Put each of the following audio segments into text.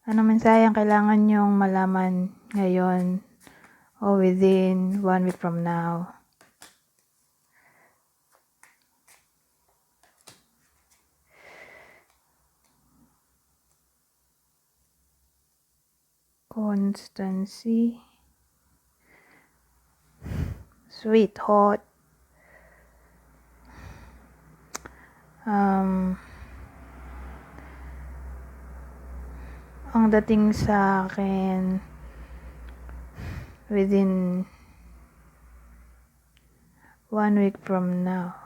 Ano mensahe ang kailangan nyong malaman ngayon o within 1 week from now? Constancy. Sweet, hot. Ang dating sa akin within 1 week from now,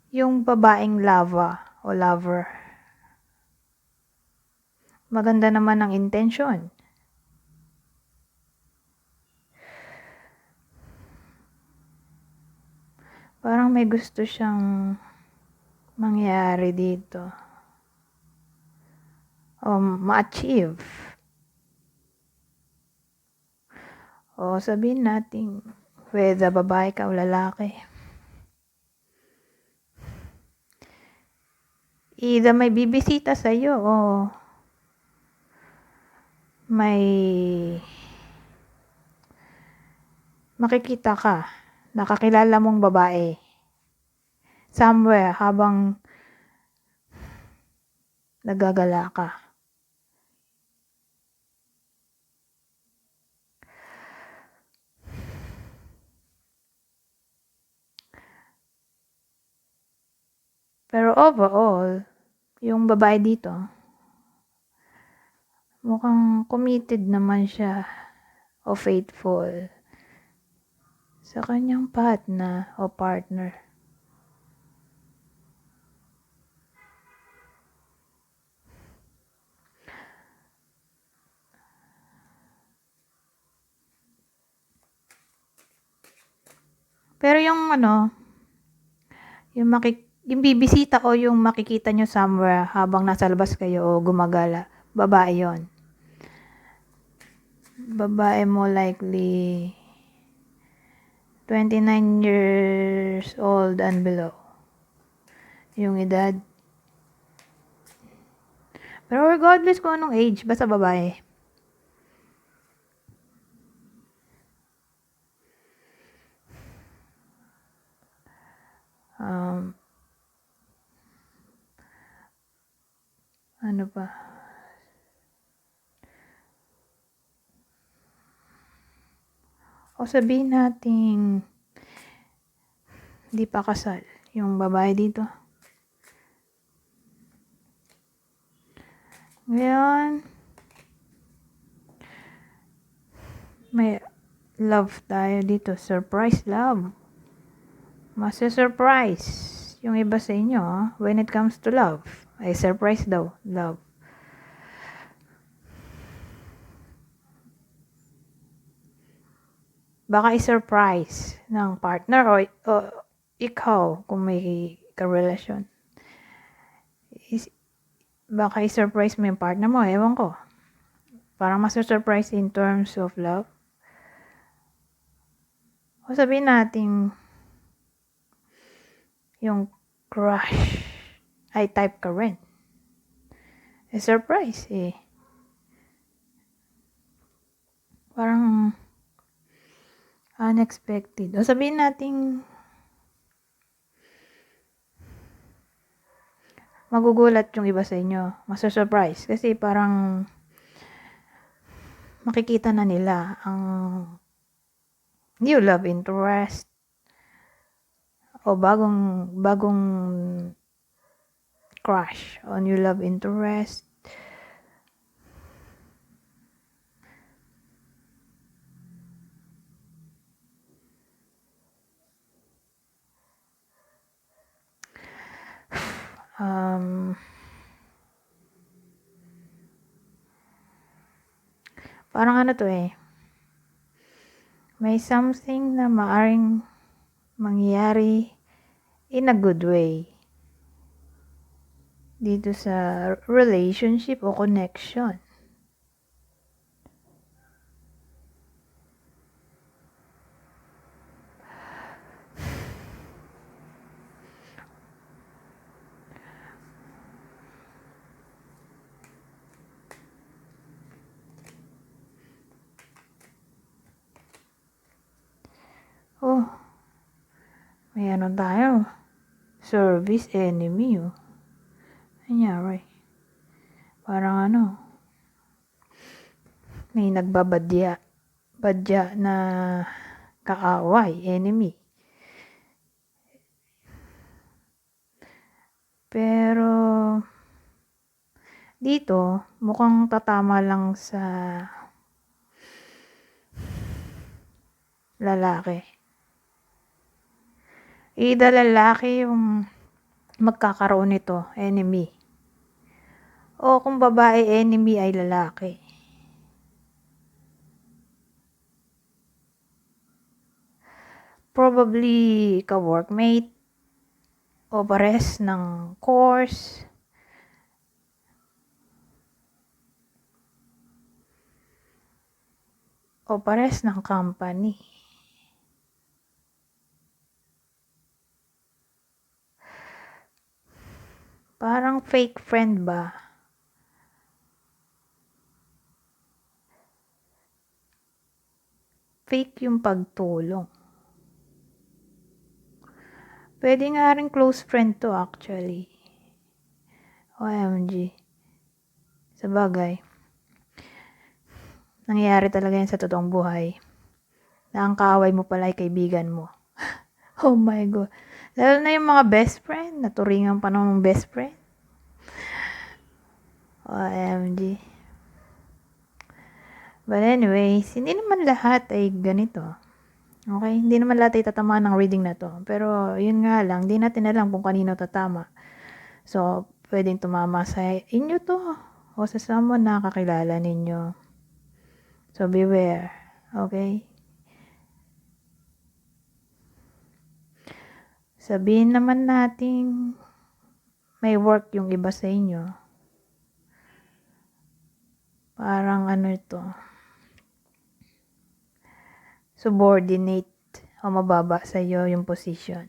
yung babaeng lava o lover, maganda naman ang intention. Parang may gusto siyang mangyari dito o ma-achieve. O sabihin natin, whether babae ka o lalaki. Either may bibisita sa'yo o may makikita ka, nakakilala mong babae somewhere habang nagagala ka. Pero overall, yung babae dito, mukhang committed naman siya o faithful sa kanyang partner o partner. Pero yung yung bibisita o yung makikita nyo somewhere habang nasa labas kayo o gumagala, babae yon. Babae mo likely 29 years old and below yung edad. Pero regardless kung anong age, basta babae. Ano pa? O sabihin natin di pa kasal yung babae dito. Ngayon, may love tayo dito. Surprise love. Masa-surprise yung iba sa inyo when it comes to love. Ay, surprise daw. Love. Baka i-surprise ng partner o ikaw kung may karelasyon. Baka i-surprise mo yung partner mo. Ewan ko. Parang masa-surprise in terms of love. O sabihin natin yung crush ay type ka rin. Surprise eh. Parang unexpected. O sabihin natin magugulat yung iba sa inyo. Masa-surprise. Kasi parang makikita na nila ang new love interest o bagong crush o new love interest. Parang ano to eh. May something na maaring mangyari in a good way dito sa relationship o connection. May ano tayo. Service enemy, oh. Nangyari. Parang ano. May nagbabadya. Badya na kaaway, enemy. Pero dito, mukhang tatama lang sa lalaki. Either lalaki yung magkakaroon nito, enemy. O kung babae, enemy ay lalaki. Probably ka-workmate o pares ng course. O pares ng company. Parang fake friend ba? Fake yung pagtulong. Pwede nga rin close friend to actually. OMG. Sabagay. Nangyayari talaga yan sa totoong buhay. Na ang kaaway mo pala ay kaibigan mo. Oh my God. Lalo na yung mga best friend. Naturingan pa ng best friend. OMG. But anyways, hindi naman lahat ay ganito. Okay? Hindi naman lahat ay tatama ng reading na to. Pero yun nga lang, hindi natin alam kung kanino tatama. So, pwedeng tumama sa inyo to. O sa someone na kakilala ninyo. So, beware. Okay? Sabihin naman nating may work yung iba sa inyo. Parang ano ito. Subordinate o mababa sa iyo yung position.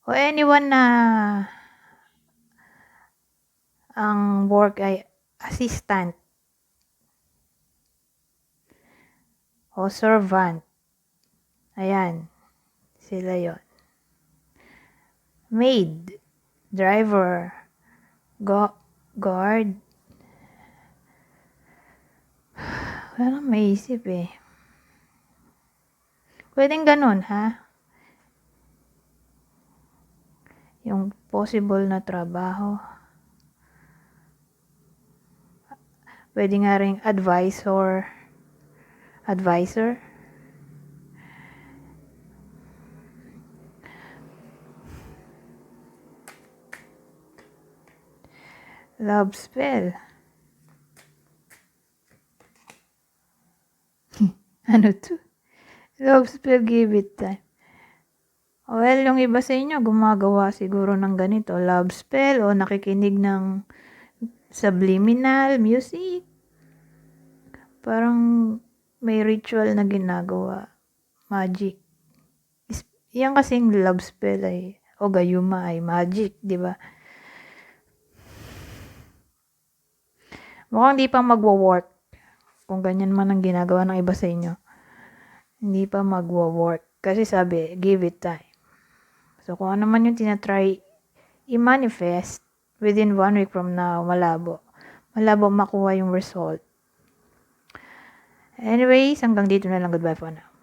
O anyone na ang work ay assistant o servant. Ayan. Sila yon. Maid, driver, guard. Wala nang maisip eh. Pwedeng ganun, ha? Yung possible na trabaho. Pwede nga rin advisor. Love spell. Ano to? Love spell, give it time. Well, yung iba sa inyo gumagawa siguro ng ganito, love spell o nakikinig ng subliminal music. Parang may ritual na ginagawa. Magic. Yan kasing love spell ay, o gayuma ay magic, di ba? Mukhang di pa magwo-work. Kung ganyan man ang ginagawa ng iba sa inyo. Hindi pa magwo-work. Kasi sabi, give it time. So, kung ano man yung tinatry i-manifest within 1 week from now, malabo. Malabo makuha yung result. Anyways, hanggang dito na lang. Goodbye for now.